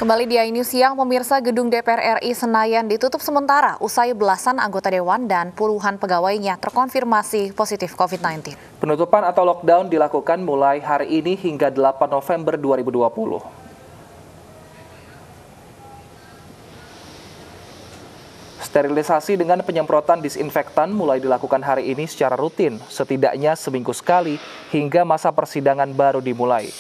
Kembali di iNews Siang, pemirsa, gedung DPR RI Senayan ditutup sementara usai belasan anggota dewan dan puluhan pegawainya terkonfirmasi positif COVID-19. Penutupan atau lockdown dilakukan mulai hari ini hingga 8 November 2020. Sterilisasi dengan penyemprotan disinfektan mulai dilakukan hari ini secara rutin, setidaknya seminggu sekali hingga masa persidangan baru dimulai.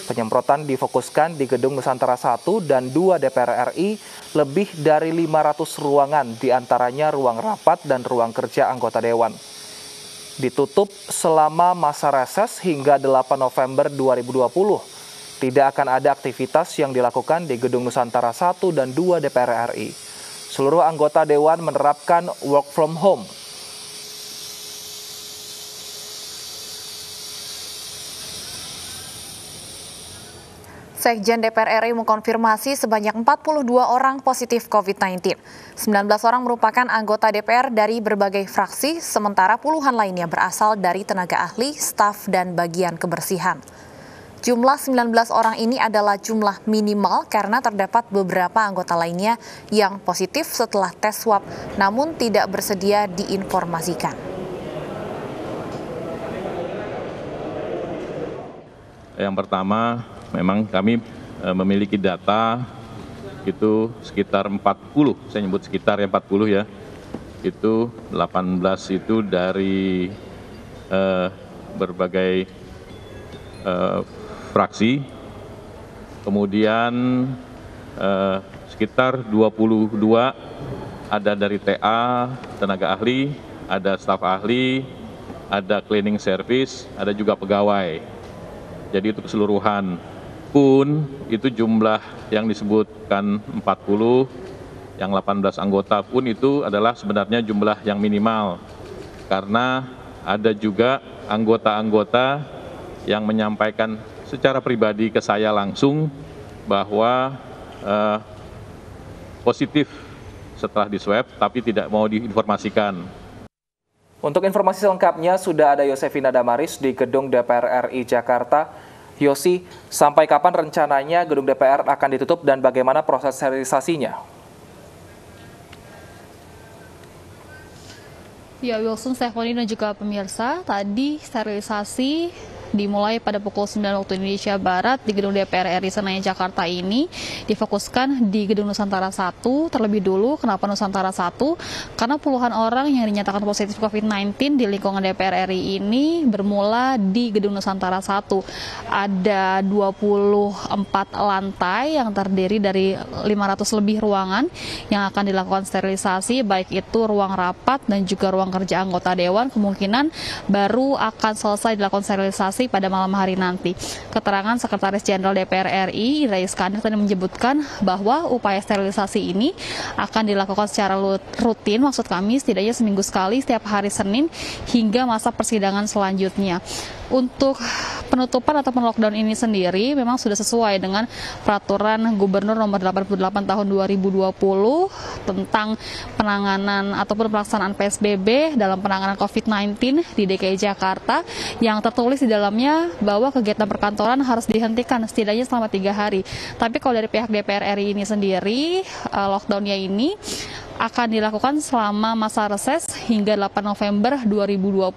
Penyemprotan difokuskan di Gedung Nusantara 1 dan 2 DPR RI, lebih dari 500 ruangan, diantaranya ruang rapat dan ruang kerja anggota dewan. Ditutup selama masa reses hingga 8 November 2020. Tidak akan ada aktivitas yang dilakukan di Gedung Nusantara 1 dan 2 DPR RI. Seluruh anggota dewan menerapkan work from home. Sekjen DPR RI mengkonfirmasi sebanyak 42 orang positif COVID-19. 19 orang merupakan anggota DPR dari berbagai fraksi, sementara puluhan lainnya berasal dari tenaga ahli, staf, dan bagian kebersihan. Jumlah 19 orang ini adalah jumlah minimal karena terdapat beberapa anggota lainnya yang positif setelah tes swab, namun tidak bersedia diinformasikan. Yang pertama, memang kami memiliki data itu sekitar 40, saya nyebut sekitar 40 ya, itu 18 itu dari berbagai fraksi, kemudian sekitar 22 ada dari TA, tenaga ahli, ada staf ahli, ada cleaning service, ada juga pegawai. Jadi itu keseluruhan pun itu jumlah yang disebutkan 40, yang 18 anggota pun itu adalah sebenarnya jumlah yang minimal. Karena ada juga anggota-anggota yang menyampaikan secara pribadi ke saya langsung bahwa positif setelah diswab tapi tidak mau diinformasikan. Untuk informasi selengkapnya sudah ada Yosefina Damaris di Gedung DPR RI Jakarta. Yosi, sampai kapan rencananya Gedung DPR akan ditutup dan bagaimana proses sterilisasinya? Ya, Wilson, Stephanie, dan juga pemirsa, tadi sterilisasi dimulai pada pukul 9 waktu Indonesia Barat di Gedung DPR RI Senayan Jakarta ini difokuskan di Gedung Nusantara 1 terlebih dulu. Kenapa Nusantara 1? Karena puluhan orang yang dinyatakan positif COVID-19 di lingkungan DPR RI ini bermula di Gedung Nusantara 1. Ada 24 lantai yang terdiri dari 500 lebih ruangan yang akan dilakukan sterilisasi, baik itu ruang rapat dan juga ruang kerja anggota dewan. Kemungkinan baru akan selesai dilakukan sterilisasi pada malam hari nanti. Keterangan Sekretaris Jenderal DPR RI, Indra Iskandar, tadi menyebutkan bahwa upaya sterilisasi ini akan dilakukan secara rutin, maksud kami setidaknya seminggu sekali setiap hari Senin hingga masa persidangan selanjutnya. Untuk penutupan atau lockdown ini sendiri memang sudah sesuai dengan Peraturan Gubernur Nomor 88 Tahun 2020 tentang penanganan ataupun pelaksanaan PSBB dalam penanganan COVID-19 di DKI Jakarta, yang tertulis di dalamnya bahwa kegiatan perkantoran harus dihentikan setidaknya selama 3 hari. Tapi kalau dari pihak DPR RI ini sendiri, lockdownnya ini akan dilakukan selama masa reses hingga 8 November 2020.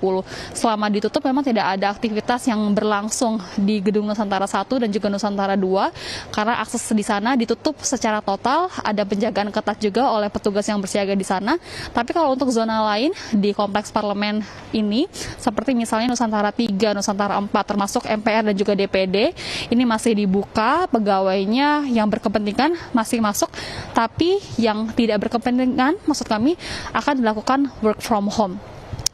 Selama ditutup memang tidak ada aktivitas yang berlangsung di Gedung Nusantara 1 dan juga Nusantara 2 karena akses di sana ditutup secara total, ada penjagaan ketat juga oleh petugas yang bersiaga di sana. Tapi kalau untuk zona lain di kompleks parlemen ini seperti misalnya Nusantara 3, Nusantara 4 termasuk MPR dan juga DPD ini masih dibuka, pegawainya yang berkepentingan masih masuk, tapi yang tidak berkepentingan maksud kami akan dilakukan work from home.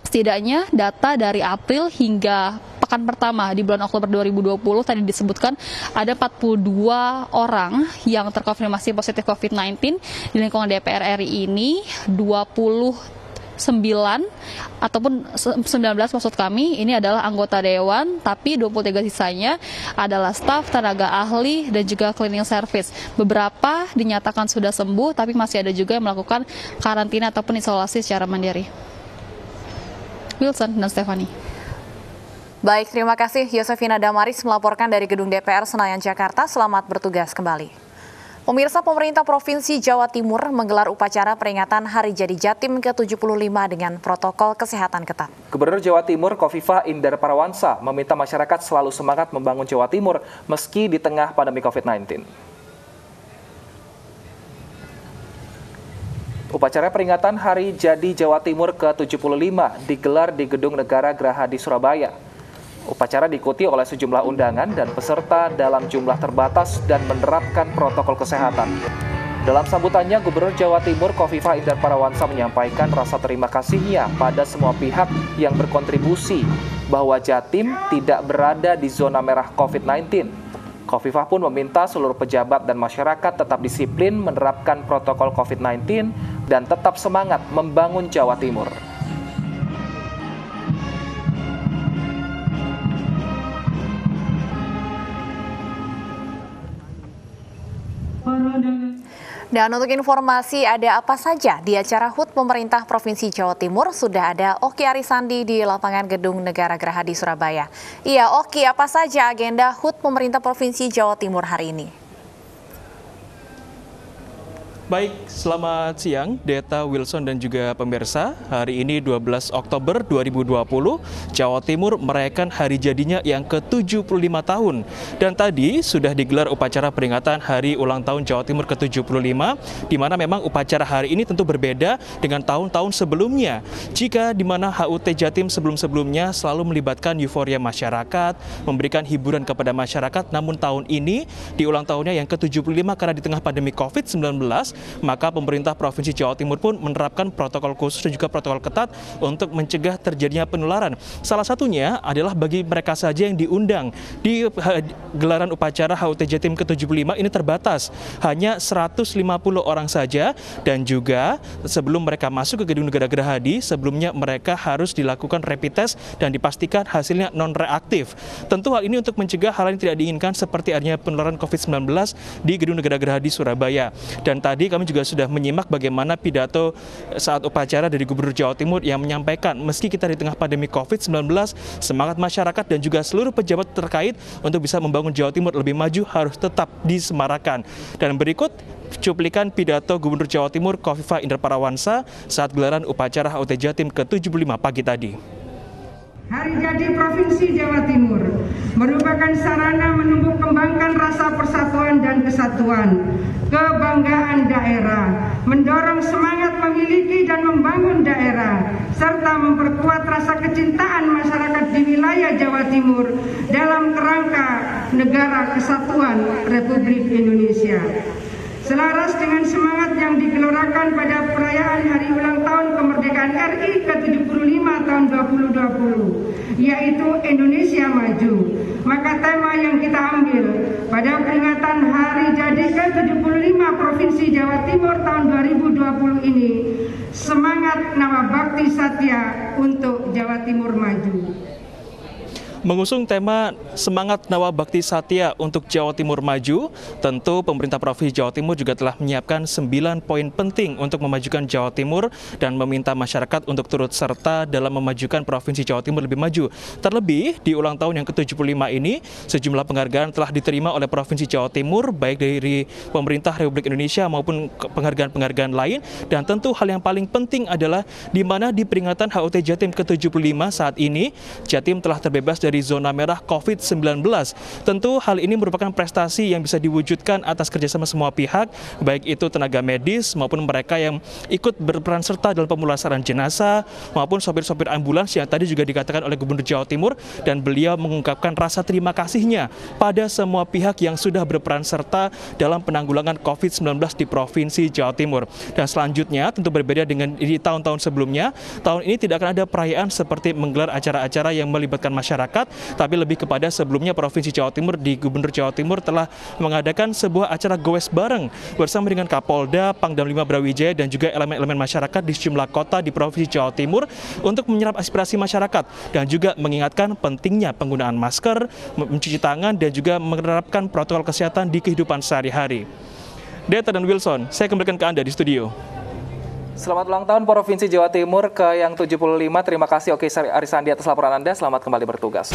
Setidaknya data dari April hingga pekan pertama di bulan Oktober 2020 tadi disebutkan ada 42 orang yang terkonfirmasi positif COVID-19 di lingkungan DPR RI ini. 29 ataupun 19 maksud kami ini adalah anggota dewan, tapi 23 sisanya adalah staf, tenaga ahli, dan juga cleaning service. Beberapa dinyatakan sudah sembuh, tapi masih ada juga yang melakukan karantina ataupun isolasi secara mandiri. Wilson dan Stephanie. Baik, terima kasih Yosefina Damaris melaporkan dari Gedung DPR Senayan, Jakarta. Selamat bertugas kembali. Pemirsa, pemerintah Provinsi Jawa Timur menggelar upacara peringatan Hari Jadi Jatim ke-75 dengan protokol kesehatan ketat. Gubernur Jawa Timur Khofifah Indar Parawansa meminta masyarakat selalu semangat membangun Jawa Timur meski di tengah pandemi COVID-19. Upacara peringatan Hari Jadi Jawa Timur ke-75 digelar di Gedung Negara Gerahadi Surabaya. Upacara diikuti oleh sejumlah undangan dan peserta dalam jumlah terbatas dan menerapkan protokol kesehatan. Dalam sambutannya, Gubernur Jawa Timur Khofifah Indar Parawansa menyampaikan rasa terima kasihnya pada semua pihak yang berkontribusi bahwa Jatim tidak berada di zona merah COVID-19. Khofifah pun meminta seluruh pejabat dan masyarakat tetap disiplin menerapkan protokol COVID-19 dan tetap semangat membangun Jawa Timur. Dan untuk informasi ada apa saja di acara HUT Pemerintah Provinsi Jawa Timur, sudah ada Oki Arisandi di lapangan Gedung Negara Gerahadi Surabaya. Iya, Oki, apa saja agenda HUT Pemerintah Provinsi Jawa Timur hari ini? Baik, selamat siang Deta, Wilson dan juga pemirsa. Hari ini 12 Oktober 2020, Jawa Timur merayakan hari jadinya yang ke-75 tahun. Dan tadi sudah digelar upacara peringatan Hari Ulang Tahun Jawa Timur ke-75, di mana memang upacara hari ini tentu berbeda dengan tahun-tahun sebelumnya. Jika di mana HUT Jatim sebelum-sebelumnya selalu melibatkan euforia masyarakat, memberikan hiburan kepada masyarakat, namun tahun ini di ulang tahunnya yang ke-75 karena di tengah pandemi COVID-19, maka pemerintah Provinsi Jawa Timur pun menerapkan protokol khusus dan juga protokol ketat untuk mencegah terjadinya penularan. Salah satunya adalah bagi mereka saja yang diundang di gelaran upacara HUT Jatim ke-75 ini terbatas, hanya 150 orang saja, dan juga sebelum mereka masuk ke Gedung Negara Gerahadi, sebelumnya mereka harus dilakukan rapid test dan dipastikan hasilnya non-reaktif. Tentu hal ini untuk mencegah hal yang tidak diinginkan seperti adanya penularan COVID-19 di Gedung Negara Gerahadi Surabaya. Dan tadi kami juga sudah menyimak bagaimana pidato saat upacara dari Gubernur Jawa Timur yang menyampaikan meski kita di tengah pandemi COVID-19, semangat masyarakat dan juga seluruh pejabat terkait untuk bisa membangun Jawa Timur lebih maju harus tetap disemarakan. Dan berikut cuplikan pidato Gubernur Jawa Timur Khofifah Indar Parawansa saat gelaran upacara HUT Jatim ke-75 pagi tadi. Hari Jadi Provinsi Jawa Timur merupakan sarana menumbuh kembangkan rasa persatuan dan kesatuan, kebanggaan daerah, mendorong semangat memiliki dan membangun daerah, serta memperkuat rasa kecintaan masyarakat di wilayah Jawa Timur dalam kerangka Negara Kesatuan Republik Indonesia. Selaras dengan semangat yang digelorakan pada perayaan Hari Ulang Tahun Kemerdekaan RI ke-75 tahun 2020, yaitu Indonesia Maju, maka tema yang kita ambil pada peringatan Hari Jadi ke-75 Provinsi Jawa Timur tahun 2020 ini, semangat Nawabakti Satya untuk Jawa Timur Maju. Mengusung tema Semangat Nawabakti Satya untuk Jawa Timur Maju, tentu pemerintah Provinsi Jawa Timur juga telah menyiapkan 9 poin penting untuk memajukan Jawa Timur dan meminta masyarakat untuk turut serta dalam memajukan Provinsi Jawa Timur lebih maju. Terlebih di ulang tahun yang ke-75 ini, sejumlah penghargaan telah diterima oleh Provinsi Jawa Timur, baik dari pemerintah Republik Indonesia maupun penghargaan-penghargaan lain. Dan tentu hal yang paling penting adalah di mana di peringatan HUT Jatim ke-75 saat ini, Jatim telah terbebas dari zona merah COVID-19. Tentu hal ini merupakan prestasi yang bisa diwujudkan atas kerjasama semua pihak, baik itu tenaga medis maupun mereka yang ikut berperan serta dalam pemulasaran jenazah maupun sopir-sopir ambulans yang tadi juga dikatakan oleh Gubernur Jawa Timur, dan beliau mengungkapkan rasa terima kasihnya pada semua pihak yang sudah berperan serta dalam penanggulangan COVID-19 di Provinsi Jawa Timur. Dan selanjutnya tentu berbeda dengan di tahun-tahun sebelumnya, tahun ini tidak akan ada perayaan seperti menggelar acara-acara yang melibatkan masyarakat, tapi lebih kepada sebelumnya Provinsi Jawa Timur di Gubernur Jawa Timur telah mengadakan sebuah acara goes bareng bersama dengan Kapolda, Pangdam 5 Brawijaya dan juga elemen-elemen masyarakat di sejumlah kota di Provinsi Jawa Timur untuk menyerap aspirasi masyarakat dan juga mengingatkan pentingnya penggunaan masker, mencuci tangan dan juga menerapkan protokol kesehatan di kehidupan sehari-hari. Deta dan Wilson, saya kembalikan ke Anda di studio. Selamat ulang tahun Provinsi Jawa Timur ke yang 75. Terima kasih Oki Arisandi atas laporan Anda. Selamat kembali bertugas.